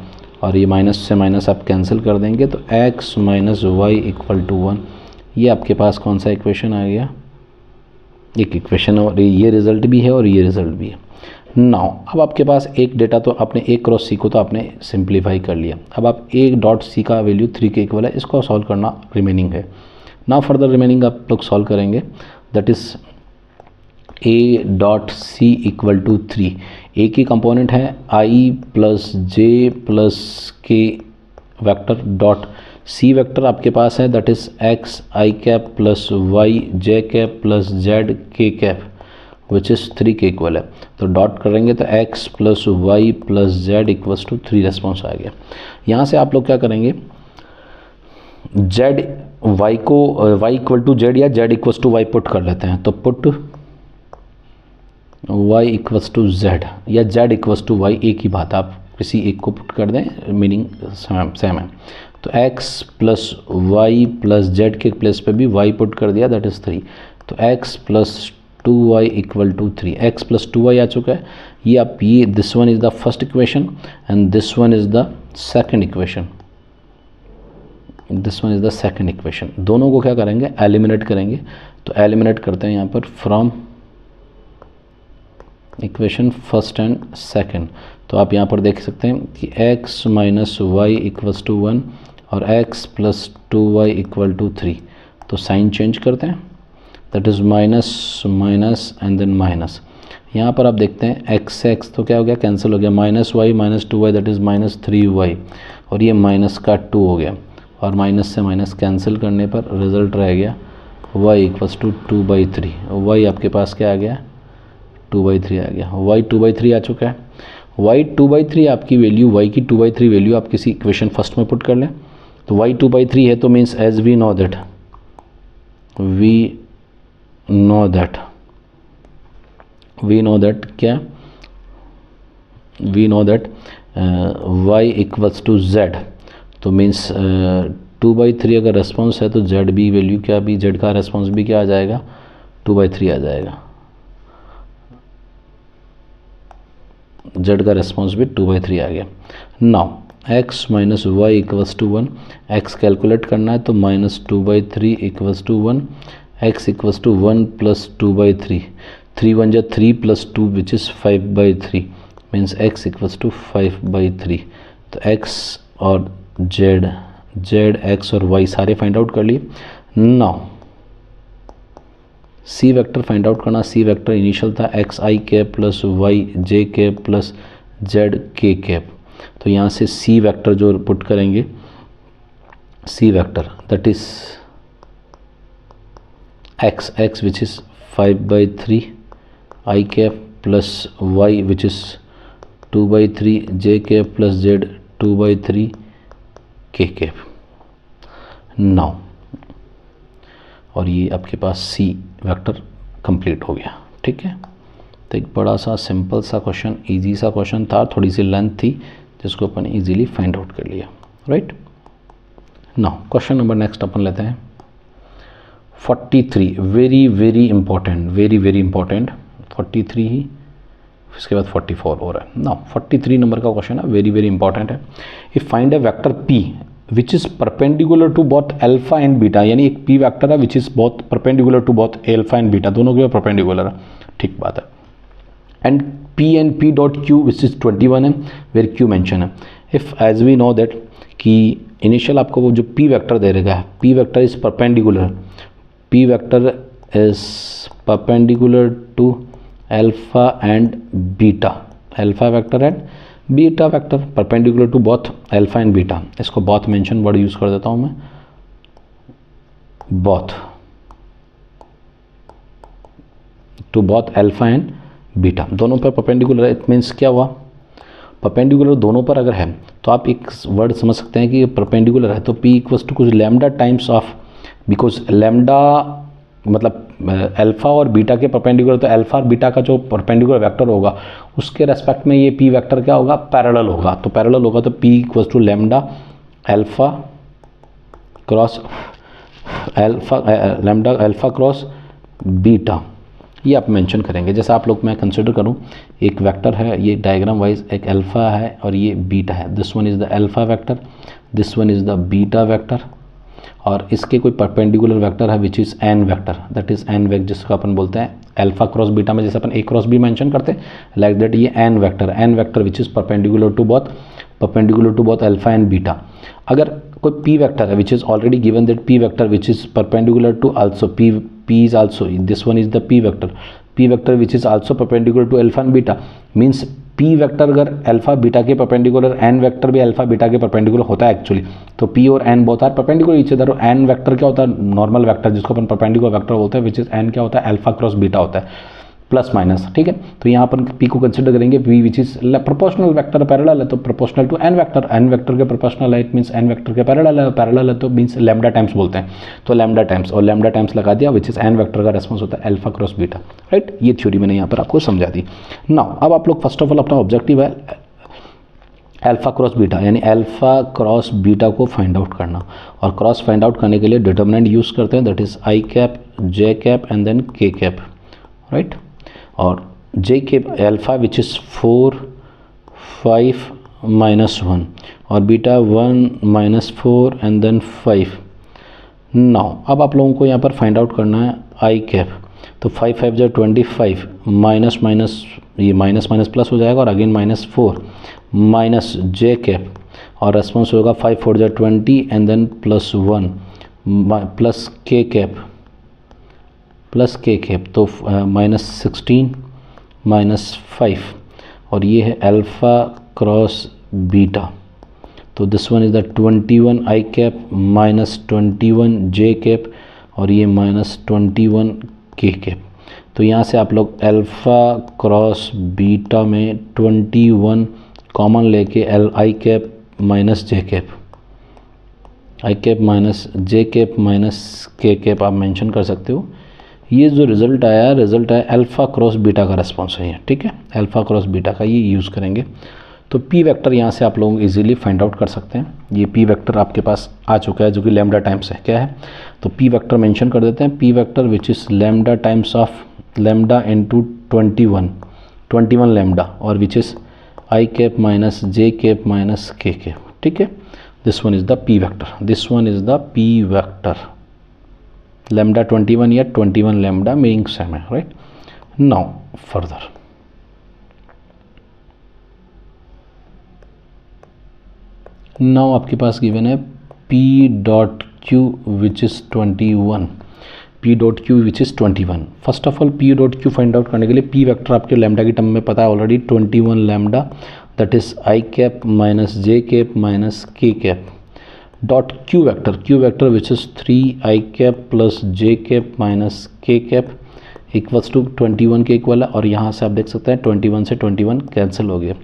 और ये माइनस से माइनस आप कैंसिल कर देंगे तो x minus y equal to 1। ये आपके पास कौन सा इक्वेशन आ गया, एक इक्वेशन, और ये रिज़ल्ट भी है और ये रिज़ल्ट भी है। नाउ अब आपके पास एक डेटा तो आपने a क्रॉस c को तो आपने सिंप्लीफाई कर लिया। अब आप a डॉट c का वैल्यू 3 के इक्वल है, इसको सॉल्व करना रिमेनिंग है। नाउ फर्दर रिमेनिंग आप लोग सॉल्व करेंगे, that is a dot c equal to 3। a की कंपोनेंट है i plus j plus k vector dot c vector आपके पास है that is x i cap plus y j cap plus z k cap which is 3 के equal है। तो dot करेंगे तो x plus y plus z equals to 3 response आ गया। यहाँ से आप लोग क्या करेंगे, z y को y इक्वल टू जेड या z equals to y put कर लेते हैं, तो put y equals to z या z इक्वल्स टू वाई, एक ही बात, आप किसी एक को पुट कर दें, मीनिंग सेम है। तो x plus y plus z के प्लेस पे भी y पुट कर दिया दैट इज़ 3। तो x plus 2y equal to 3, x plus 2y आ चुका है। ये आप ये this one is the first equation and this one is the second equation, this one is the second equation. दोनों को क्या करेंगे, एलिमिनेट करेंगे। तो एलिमिनेट करते हैं यहाँ पर from equation first and second. तो आप यहाँ पर देख सकते हैं कि x minus y equals to 1 और x plus 2y equal to 3। तो साइन चेंज करते हैं, that is minus minus and then minus. यहाँ पर आप देखते हैं x से x तो क्या हो गया, कैंसिल हो गया, minus y minus 2y that is minus 3y और ये माइनस का 2 हो गया और माइनस से माइनस कैंसिल करने पर रिज़ल्ट रह गया y इक्वल्स टू 2/3। y आपके पास क्या आ गया, 2/3 आ गया। y 2/3 आ चुका है। y 2/3 आपकी वैल्यू, y की 2/3 वैल्यू आप किसी इक्वेशन फर्स्ट में पुट कर लें। तो y 2/3 है तो means as we know that क्या, we know that y equals to z। तो मीन्स 2/3 अगर रेस्पॉन्स है तो z भी वैल्यू क्या भी, z का रेस्पॉन्स भी क्या आ जाएगा, 2/3 आ जाएगा। z का रेस्पॉन्स भी 2/3 आ गया। Now x minus y equals to 1, x calculate करना है तो minus 2/3 equals to 1, x equals to 1 plus 2/3, 3 1 जा 3 plus 2 which is 5/3 means x equals to 5/3। तो x और z x और y सारे फाइंड आउट कर लिए। Now c vector find out करना, c वेक्टर इनिशियल था x i cap plus y j cap plus z k cap. तो यहाँ से c वेक्टर जो पुट करेंगे, c vector that is x which is 5/3 i cap plus y which is 2/3 j cap plus z 2/3 k cap. Now और ये आपके पास c vector complete हो गया, ठीक है। तो एक बड़ा सा सिंपल सा क्वेश्चन, इजी सा क्वेश्चन था, थोड़ी सी लेंथ थी जिसको अपन इजीली फाइंड आउट कर लिया, right. Now question number next अपन लेते हैं 43, वेरी वेरी इंपॉर्टेंट 43 ही, इसके बाद 44 हो रहा है। नाउ 43 नंबर का क्वेश्चन है, वेरी इंपॉर्टेंट है। If find a vector p which is perpendicular to both alpha and beta, यानी एक p वेक्टर है which is both perpendicular to both alpha and beta, दोनों के परपेंडिकुलर है, ठीक बात है। And p dot q which is 21 है, वेर q मेंशन है। If as we know that कि इनिशियल आपको वो जो p वेक्टर दे रहेगा है, p vector is perpendicular, p vector is perpendicular to alpha and beta, alpha vector and beta vector perpendicular to both alpha and beta. इसको both mention word use कर देता हूँ मैं, both to both alpha and beta, दोनों पर perpendicular है। It means क्या हुआ, परपेंडिकुलर दोनों पर अगर है तो आप एक वर्ड समझ सकते हैं कि परपेंडिकुलर है तो p इक्वल्स टू कुछ lambda times of because lambda मतलब अल्फ़ा और बीटा के परपेंडिकुलर, तो अल्फ़ा और बीटा का जो परपेंडिकुलर वेक्टर होगा उसके रेस्पेक्ट में ये पी वेक्टर क्या होगा, पैरेलल होगा। तो पैरेलल होगा तो p equals to lambda alpha cross lambda alpha cross beta, ये आप मेंशन करेंगे। जैसे आप लोग मैं कंसिडर करूं एक वेक्टर है, ये डायग्राम वाइज एक अल्फ़ा है और ये बीटा है, this one is the alpha vector, this one is the beta vector, और इसके कोई परपेंडिकुलर वेक्टर है which is n vector, that is n vector जिसको अपन बोलते हैं अल्फ़ा क्रॉस बीटा में जैसे अपन ए क्रॉस बी मेंशन करते हैं, लाइक दैट ये n vector which is perpendicular to both alpha and beta. अगर कोई पी वेक्टर है which is already given that P vector which is perpendicular to also p is also, this one is the p vector which is also perpendicular to alpha and beta, means p vector अगर alpha beta के perpendicular, n vector भी alpha beta के perpendicular होता है actually, तो p और n both are perpendicular each other. n vector क्या होता है, नॉर्मल वेक्टर जिसको अपन परपेंडिकुलर वेक्टर बोलते हैं, विच इज n क्या होता है, अल्फा क्रॉस बीटा होता है, प्लस माइनस, ठीक है। तो यहाँ अपन p को कंसिडर करेंगे p which is proportional vector, parallel है तो प्रोपोर्शनल टू n वेक्टर के प्रोपोर्शनल है, इट मीन्स n वेक्टर के पैरेलल है तो मीन्स लैम्डा टाइम्स बोलते हैं, तो लैम्डा टाइम्स, और लैम्डा टाइम्स लगा दिया विच इज n वेक्टर का रेस्पॉन्स होता है अल्फा क्रॉस बीटा, राइट। ये थ्योरी मैंने यहाँ पर आपको समझा दी। नाउ अब आप लोग फर्स्ट ऑफ ऑल अपना ऑब्जेक्टिव है अल्फा क्रॉस बीटा, यानी अल्फा क्रॉस बीटा को फाइंड आउट करना, और क्रॉस फाइंड आउट करने के लिए डिटर्मिनेंट यूज़ करते हैं, that is i cap, j cap and then k cap, right. और j cap alpha which is 4 5 -1 और बीटा 1 -4 एंड देन 5। नाउ अब आप लोगों को यहाँ पर फाइंड आउट करना है आई कैप, तो 5 5 जो 25 माइनस माइनस ये माइनस माइनस प्लस हो जाएगा और अगेन -4 माइनस जे कैप, और रेस्पॉन्स होगा 5 4 जो 20 and then +1 plus k cap, तो -16 -5, और ये है अल्फ़ा क्रॉस बीटा, तो this one is the 21 I cap -21 J cap, और ये -21 के कैप। तो यहाँ से आप लोग अल्फ़ा क्रॉस बीटा में 21 कॉमन लेके आई कैप माइनस जे कैप, आई कैप माइनस जे कैप माइनस के कैप आप मेंशन कर सकते हो। ये जो रिज़ल्ट आया अल्फ़ा क्रॉस बीटा का रेस्पॉन्स है, ठीक है, अल्फ़ा क्रॉस बीटा का ये यूज़ करेंगे। तो पी वेक्टर यहाँ से आप लोग इजीली फाइंड आउट कर सकते हैं। ये पी वेक्टर आपके पास आ चुका है जो कि लैम्डा टाइम्स है, क्या है, तो पी वेक्टर मेंशन कर देते हैं, P vector which is lambda times of lambda into 21 lambda, और which is I cap minus J cap minus के कैप, ठीक है। This one is the P vector, lambda 21 या 21 लैम्डा मीनिंग सेम है, right. Now further now आपके पास given है P dot Q which is 21, P dot Q which is 21। First of all P dot Q find out करने के लिए P vector आपके lambda की टर्म में पता है already, 21 lambda that is I cap minus J cap minus के cap dot Q vector which is 3 I cap plus J cap minus के cap equals to 21 K equal है, और यहाँ से आप देख सकते हैं 21 से 21 कैंसिल हो गया,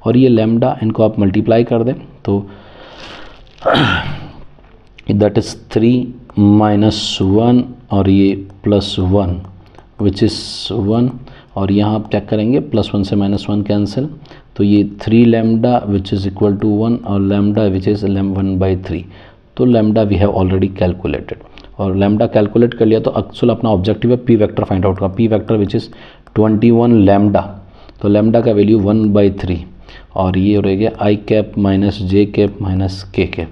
और ये लैम्डा इनको आप मल्टीप्लाई कर दें तो दैट इज़ 3 -1 और ये +1 विच इज़ 1, और यहाँ आप चेक करेंगे +1 से -1 कैंसिल, तो ये 3 lambda which is equal to 1 और लैम्डा विच इज़ 1/3। तो lambda we have already calculated, और लैम्डा कैलकुलेट कर लिया तो एक्चुअल अपना ऑब्जेक्टिव है पी वेक्टर फाइंड आउट का, p vector which is 21 lambda, तो लैम्डा का वैल्यू 1/3, और ये रह गया i cap minus J cap minus के कैप,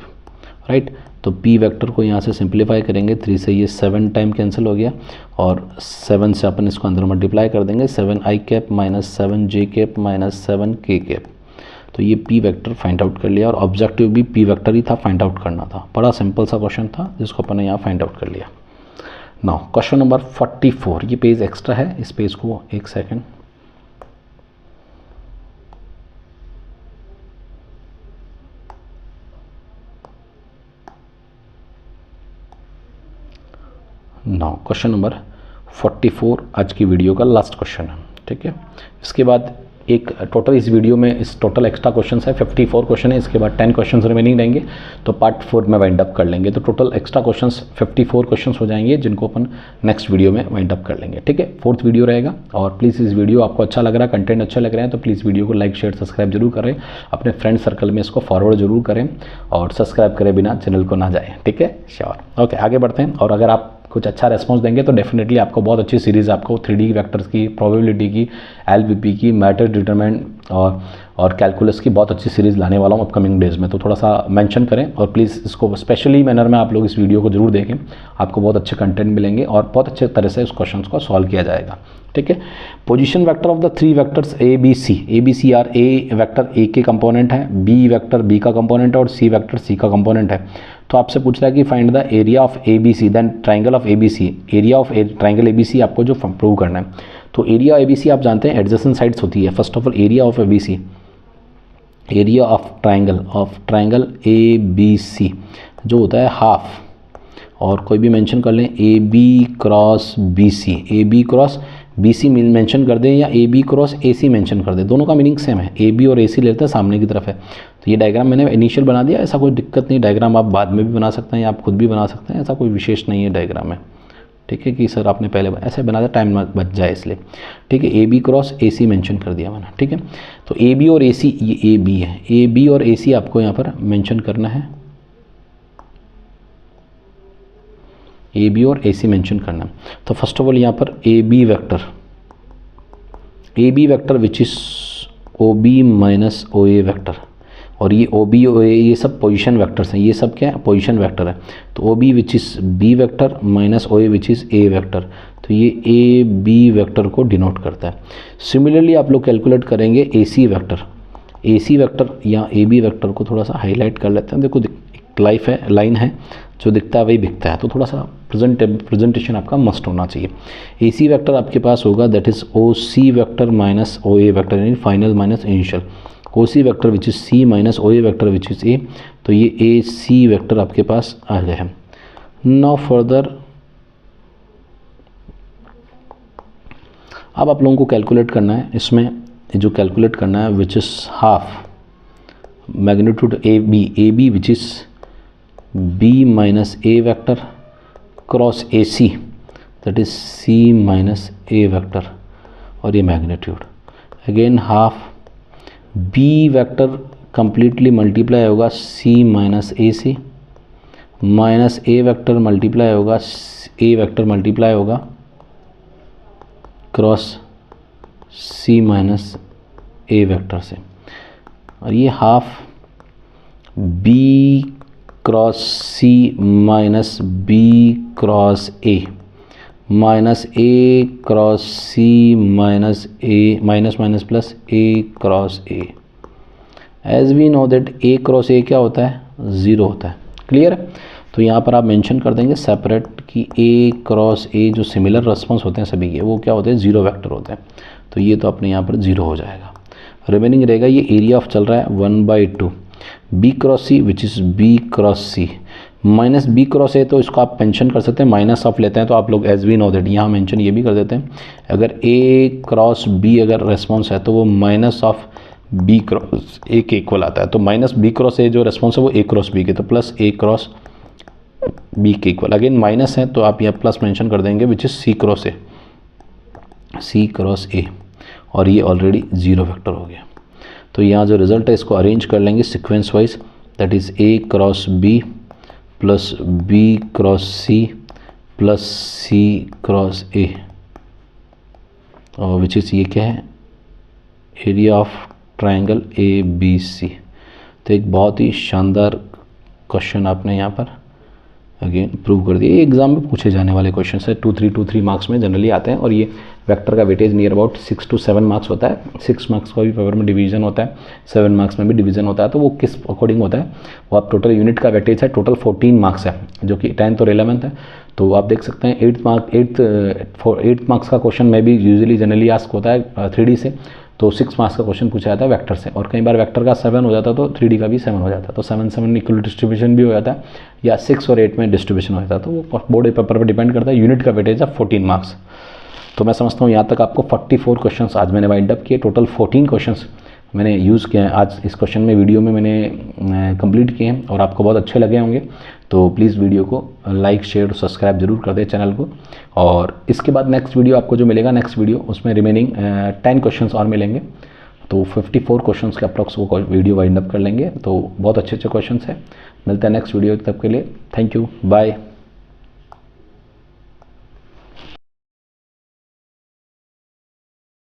राइट। तो पी वेक्टर को यहाँ से सिंप्लीफाई करेंगे, 3 से ये 7 टाइम कैंसिल हो गया, और 7 से अपन इसको अंदर मल्टीप्लाई कर देंगे, 7 आई कैप माइनस 7 जे कैप माइनस 7 के कैप। तो ये पी वेक्टर फाइंड आउट कर लिया, और ऑब्जेक्टिव भी पी वेक्टर ही था, फाइंड आउट करना था। बड़ा सिंपल सा क्वेश्चन था जिसको अपन ने यहाँ फाइंड आउट कर लिया। नाउ क्वेश्चन नंबर 44, ये पेज एक्स्ट्रा है, इस पेज को एक सेकेंड, नाउ क्वेश्चन नंबर 44 आज की वीडियो का लास्ट क्वेश्चन है, ठीक है। इसके बाद एक टोटल इस वीडियो में इस टोटल एक्स्ट्रा क्वेश्चन है 54 क्वेश्चन है, इसके बाद 10 क्वेश्चन रिमेनिंग रहेंगे, तो पार्ट 4 में वाइंड अप कर लेंगे। तो टोटल एक्स्ट्रा क्वेश्चन 54 क्वेश्चन हो जाएंगे जिनको अपन नेक्स्ट वीडियो में वाइंड अप कर लेंगे। ठीक है, 4th वीडियो रहेगा। और प्लीज़ इस वीडियो आपको अच्छा लग रहा है, कंटेंट अच्छा लग रहा है, तो प्लीज़ वीडियो को लाइक शेयर सब्सक्राइब जरूर करें, अपने फ्रेंड सर्कल में इसको फॉरवर्ड जरूर करें और सब्सक्राइब करे बिना चैनल को ना जाए। ठीक है, श्योर। ओके, आगे बढ़ते हैं। और अगर आप कुछ अच्छा रेस्पॉन्स देंगे तो डेफिनेटली आपको बहुत अच्छी सीरीज़ आपको 3D वेक्टर्स की, प्रोबेबिलिटी की, एलवीपी की, मैटर डिटरमिनेंट और कैलकुलस की बहुत अच्छी सीरीज़ लाने वाला हूँ अपकमिंग डेज़ में। तो थोड़ा सा मेंशन करें और प्लीज़ इसको स्पेशली मैनर में आप लोग इस वीडियो को जरूर देखें, आपको बहुत अच्छे कंटेंट मिलेंगे और बहुत अच्छे तरह से उस क्वेश्चन को सॉल्व किया जाएगा। ठीक है, position vector of the 3 vectors A B C are, A vector A के कंपोनेंट है, बी वेक्टर बी का कंपोनेंट है और सी वेक्टर सी का कंपोनेंट है। तो आपसे पूछ रहा है कि find the area of A B C, then triangle of A B C. Area of triangle A B C आपको जो प्रूव करना है, तो एरिया ए बी सी आप जानते हैं एडजेसेंट साइड्स होती है। First of all area of A B C, area of triangle A B C जो होता है हाफ, और कोई भी मेंशन कर लें A B cross B C, A B cross B C mention कर दें या A B cross A C mention कर दें, दोनों का मीनिंग सेम है। ए बी और ए सी लेते हैं, सामने की तरफ है। तो ये डायग्राम मैंने इनिशियल बना दिया, ऐसा कोई दिक्कत नहीं, डायग्राम आप बाद में भी बना सकते हैं या आप खुद भी बना सकते हैं, ऐसा कोई विशेष नहीं है डायग्राम में। ठीक है कि सर आपने पहले ऐसे बना दिया, टाइम बच जाए इसलिए। ठीक है, A B cross A C mention कर दिया मैंने। ठीक है, तो ए बी और ए सी, ये ए बी है, ए बी और ए सी आपको यहाँ पर मैंशन करना है, ए बी और ए सी मैंशन करना है। तो फर्स्ट ऑफ ऑल यहाँ पर A B vector which is O B minus O A vector, और ये ओ बी ओ ए ये सब पोजीशन वेक्टर्स हैं, ये सब क्या है पोजीशन वेक्टर है। तो O B which is B vector minus O A which is A vector, तो ये ए बी वेक्टर को डिनोट करता है। सिमिलरली आप लोग कैलकुलेट करेंगे ए सी वेक्टर या ए बी वेक्टर को थोड़ा सा हाईलाइट कर लेते हैं। देखो एक लाइन है जो दिखता है वही दिखता है, तो थोड़ा सा प्रेजेंटेशन आपका मस्ट होना चाहिए। ए सी वेक्टर आपके पास होगा that is O C vector minus O A vector, यानी final minus initial. O C vector which is C minus O A vector which is A, तो ये ए सी वेक्टर आपके पास आ गया है। नाउ फर्दर अब आप लोगों को कैलकुलेट करना है, इसमें जो कैलकुलेट करना है which is half magnitude A B which is B minus A vector cross A C that is C minus A vector, और ये magnitude again half B vector completely multiply होगा C minus A C, minus A vector multiply होगा A vector multiply होगा cross C minus ए vector से, और ये half B cross C minus B cross A minus A cross C minus A minus minus plus A cross A. As we know that A cross A क्या होता है, zero होता है। Clear है? तो यहाँ पर आप मेंशन कर देंगे सेपरेट कि ए क्रॉस ए जो सिमिलर रेस्पॉन्स होते हैं सभी के, वो क्या होते हैं, ज़ीरो वेक्टर होते हैं। तो ये तो अपने यहाँ पर ज़ीरो हो जाएगा। रिमेनिंग रहेगा ये एरिया ऑफ चल रहा है 1/2 B cross C which is B cross C minus B cross A, तो इसको आप मेंशन कर सकते हैं, माइनस ऑफ लेते हैं तो आप लोग एज वी नो दैट यहाँ मेंशन ये भी कर देते हैं। अगर ए क्रॉस बी अगर रेस्पॉन्स है तो वो minus of B cross A के इक्वल आता है। तो माइनस बी क्रॉस ए जो रेस्पॉन्स है वो ए क्रॉस बी के, तो प्लस ए क्रॉस बी के इक्वल। अगेन माइनस है तो आप यहाँ प्लस मेंशन कर देंगे विच इज़ सी क्रॉस ए, और ये ऑलरेडी ज़ीरो वेक्टर हो गया। तो यहाँ जो रिजल्ट है इसको अरेंज कर लेंगे sequence wise, that is A cross B plus B cross C plus C cross A, और विच इज़ ये क्या है, area of triangle A B C. तो एक बहुत ही शानदार क्वेश्चन आपने यहाँ पर अगेन प्रूव कर दिया। ये एग्जाम में पूछे जाने वाले क्वेश्चन है, 2-3 मार्क्स में जनरली आते हैं, और ये वेक्टर का weightage near about 6 to 7 marks होता है। 6 मार्क्स का भी पेपर में डिवीजन होता है, 7 मार्क्स में भी डिवीजन होता है। तो वो किस अकॉर्डिंग होता है, वो आप टोटल यूनिट का वेटेज है, टोटल 14 मार्क्स है, जो कि 10th और 11th है। तो आप देख सकते हैं 8 मार्क्स का क्वेश्चन में भी यूजुअली जनरली आस्क होता है 3D से, तो 6 मार्क्स का क्वेश्चन पूछा जाता है वेक्टर से, और कई बार वेक्टर का 7 हो जाता है तो 3D का भी 7 हो जाता है। तो 7 इक्वल डिस्ट्रीब्यूशन भी हो जाता है, या 6 और 8 में डिस्ट्रीब्यूशन हो जाता है। तो वो बोर्ड पेपर पर डिपेंड करता है। यूनिट का वेटेज है 14 मार्क्स। तो मैं समझता हूँ यहाँ तक आपको 44 क्वेश्चंस आज मैंने वाइंड अप किए। टोटल 14 क्वेश्चंस मैंने यूज़ किए हैं आज इस क्वेश्चन में, वीडियो में मैंने कंप्लीट किए हैं और आपको बहुत अच्छे लगे होंगे। तो प्लीज़ वीडियो को लाइक शेयर और सब्सक्राइब जरूर कर दें चैनल को। और इसके बाद नेक्स्ट वीडियो आपको जो मिलेगा, नेक्स्ट वीडियो उसमें रिमेनिंग 10 क्वेश्चंस और मिलेंगे। तो 54 क्वेश्चंस के अप्रॉक्स वो वीडियो वाइंड अप कर लेंगे। तो बहुत अच्छे अच्छे क्वेश्चंस हैं। मिलते हैं नेक्स्ट वीडियो, तब के लिए थैंक यू, बाय।